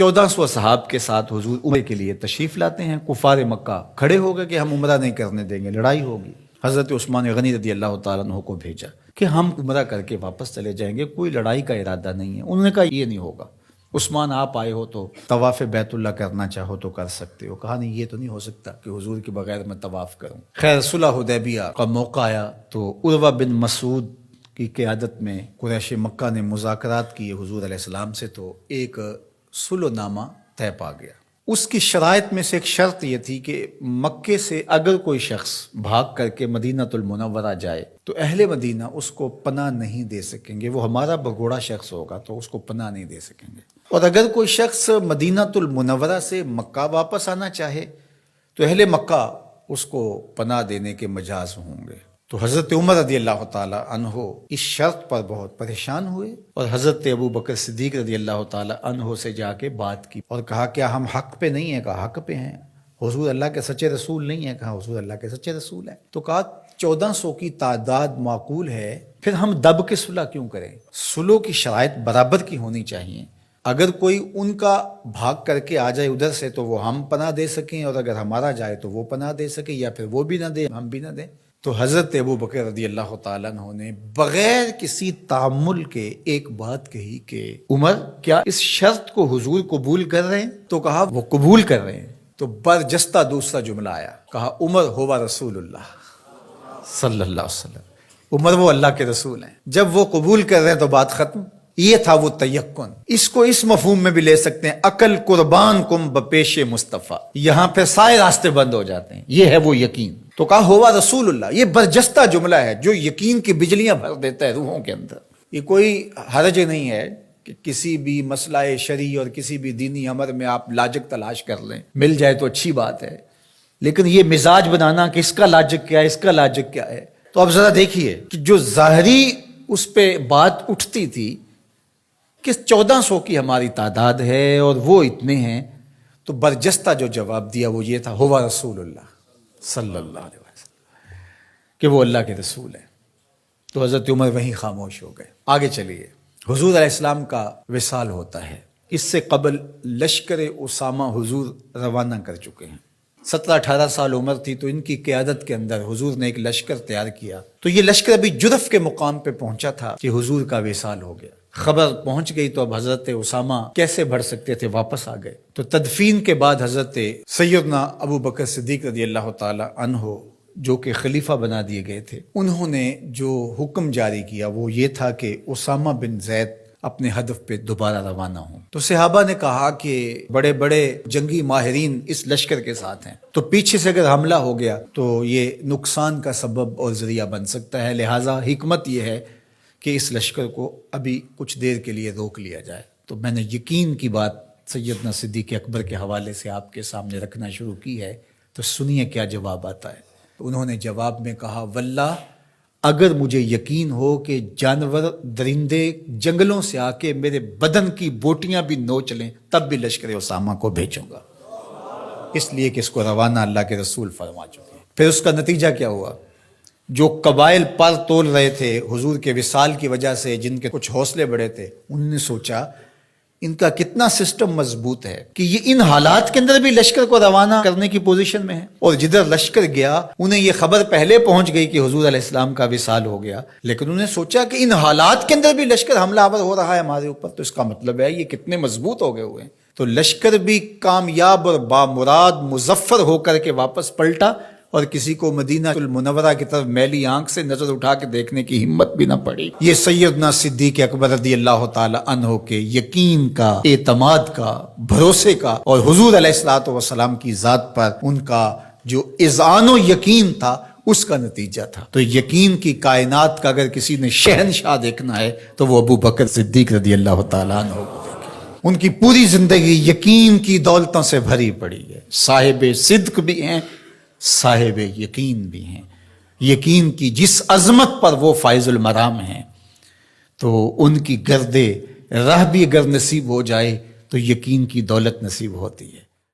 1400 صحاب کے ساتھ حضور عمرے کے لیے تشریف لاتے ہیں. کفار مکہ کھڑے ہو گئے کہ ہم عمرہ نہیں کرنے دیں گے، لڑائی ہوگی. حضرت عثمان غنی رضی اللہ تعالیٰ عنہ کو بھیجا کہ ہم عمرہ کر کے واپس چلے جائیں گے، کوئی لڑائی کا ارادہ نہیں ہے. انہوں نے کہا یہ نہیں ہوگا. عثمان آپ آئے ہو تو طواف بیت اللہ کرنا چاہو تو کر سکتے ہو. کہا نہیں، یہ تو نہیں ہو سکتا کہ حضور کے بغیر میں طواف کروں. خیر صلح حدیبیہ کا موقع آیا تو عروہ بن مسعود کی قیادت میں قریش مکہ نے مذاکرات کیے حضور علیہ السلام سے، تو ایک صلح نامہ طے پا گیا. اس کی شرائط میں سے ایک شرط یہ تھی کہ مکے سے اگر کوئی شخص بھاگ کر کے مدینہ المنورہ جائے تو اہل مدینہ اس کو پناہ نہیں دے سکیں گے. وہ ہمارا بگوڑا شخص ہوگا تو اس کو پناہ نہیں دے سکیں گے. اور اگر کوئی شخص مدینہ المنورہ سے مکہ واپس آنا چاہے تو اہل مکہ اس کو پناہ دینے کے مجاز ہوں گے. تو حضرت عمر رضی اللہ تعالی عنہ اس شرط پر بہت پریشان ہوئے اور حضرت ابو بکر صدیق رضی اللہ تعالی عنہ سے جا کے بات کی اور کہا کیا ہم حق پہ نہیں ہیں؟ کہا حق پہ ہیں. حضور اللہ کے سچے رسول نہیں ہیں؟ کہا حضور اللہ کے سچے رسول ہیں. تو کہا 1400 کی تعداد معقول ہے، پھر ہم دب کے صلح کیوں کریں؟ صلح کی شرائط برابر کی ہونی چاہیے. اگر کوئی ان کا بھاگ کر کے آ جائے ادھر سے تو وہ ہم پناہ دے سکیں، اور اگر ہمارا جائے تو وہ پناہ دے سکیں، یا پھر وہ بھی نہ دے ہم بھی نہ دیں. تو حضرت ابو بکر رضی اللہ تعالیٰ عنہ نے بغیر کسی تعامل کے ایک بات کہی کہ عمر کیا اس شرط کو حضور قبول کر رہے ہیں؟ تو کہا وہ قبول کر رہے ہیں. تو برجستہ دوسرا جملہ آیا، کہا عمر ہوا رسول اللہ صلی اللہ علیہ وسلم. عمر وہ اللہ کے رسول ہیں. جب وہ قبول کر رہے ہیں تو بات ختم. یہ تھا وہ تیقن. اس کو اس مفہوم میں بھی لے سکتے ہیں، عقل قربان کم بپیش مصطفیٰ. یہاں پہ سارے راستے بند ہو جاتے ہیں. یہ ہے وہ یقین. تو کہا ہوا رسول اللہ. یہ برجستہ جملہ ہے جو یقین کی بجلیاں بھر دیتا ہے روحوں کے اندر. یہ کوئی حرج نہیں ہے کہ کسی بھی مسئلہ شرعی اور کسی بھی دینی امر میں آپ لاجک تلاش کر لیں، مل جائے تو اچھی بات ہے. لیکن یہ مزاج بنانا کہ اس کا لاجک کیا ہے، اس کا لاجک کیا ہے. تو اب ذرا دیکھیے کہ جو ظاہری اس پہ بات اٹھتی تھی کہ 1400 کی ہماری تعداد ہے اور وہ اتنے ہیں، تو برجستہ جو جواب دیا وہ یہ تھا ہوا رسول اللہ صلی اللہ علیہ وسلم، کہ وہ اللہ کے رسول ہیں. تو حضرت عمر وہیں خاموش ہو گئے. آگے چلیے. حضور علیہ السلام کا وصال ہوتا ہے. اس سے قبل لشکر اسامہ حضور روانہ کر چکے ہیں. 17-18 سال عمر تھی تو ان کی قیادت کے اندر حضور نے ایک لشکر تیار کیا. تو یہ لشکر ابھی جرف کے مقام پہ پہنچا تھا کہ حضور کا وصال ہو گیا. خبر پہنچ گئی تو اب حضرت اسامہ کیسے بڑھ سکتے تھے، واپس آ گئے. تو تدفین کے بعد حضرت سیدنا ابو بکر صدیق رضی اللہ تعالی عنہ جو کہ خلیفہ بنا دیے گئے تھے، انہوں نے جو حکم جاری کیا وہ یہ تھا کہ اسامہ بن زید اپنے ہدف پہ دوبارہ روانہ ہوں. تو صحابہ نے کہا کہ بڑے بڑے جنگی ماہرین اس لشکر کے ساتھ ہیں، تو پیچھے سے اگر حملہ ہو گیا تو یہ نقصان کا سبب اور ذریعہ بن سکتا ہے. لہٰذا حکمت یہ ہے کہ اس لشکر کو ابھی کچھ دیر کے لیے روک لیا جائے. تو میں نے یقین کی بات سیدنا صدیق اکبر کے حوالے سے آپ کے سامنے رکھنا شروع کی ہے. تو سنیے کیا جواب آتا ہے. انہوں نے جواب میں کہا واللہ اگر مجھے یقین ہو کہ جانور درندے جنگلوں سے آ کے میرے بدن کی بوٹیاں بھی نوچ لیں تب بھی لشکر اسامہ کو بھیجوں گا، اس لیے کہ اس کو روانہ اللہ کے رسول فرما چکے ہیں. پھر اس کا نتیجہ کیا ہوا؟ جو قبائل پر تول رہے تھے حضور کے وصال کی وجہ سے، جن کے کچھ حوصلے بڑے تھے، انہوں نے سوچا ان کا کتنا سسٹم مضبوط ہے کہ یہ ان حالات کے اندر بھی لشکر کو روانہ کرنے کی پوزیشن میں ہے. اور جدھر لشکر گیا انہیں یہ خبر پہلے پہنچ گئی کہ حضور علیہ السلام کا وصال ہو گیا، لیکن انہوں نے سوچا کہ ان حالات کے اندر بھی لشکر حملہ آور ہو رہا ہے ہمارے اوپر، تو اس کا مطلب ہے یہ کتنے مضبوط ہو گئے ہوئے ہیں. تو لشکر بھی کامیاب اور بامراد مظفر ہو کر کے واپس پلٹا، اور کسی کو مدینہ المنورہ کی طرف میلی آنکھ سے نظر اٹھا کے دیکھنے کی ہمت بھی نہ پڑی. یہ سیدنا صدیق اکبر رضی اللہ تعالی عنہ کے یقین کا، اعتماد کا، بھروسے کا، اور حضور علیہ الصلوۃ والسلام کی ذات پر ان کا جو اذعان و یقین تھا اس کا نتیجہ تھا. تو یقین کی کائنات کا اگر کسی نے شہنشاہ دیکھنا ہے تو وہ ابو بکر صدیق رضی اللہ تعالی عنہ کو دیکھے. ان کی پوری زندگی یقین کی دولتوں سے بھری پڑی ہے. صاحب صدق بھی ہیں، صاحب یقین بھی ہیں. یقین کی جس عظمت پر وہ فائز المرام ہیں، تو ان کی گرد راہ بھی اگر نصیب ہو جائے تو یقین کی دولت نصیب ہوتی ہے.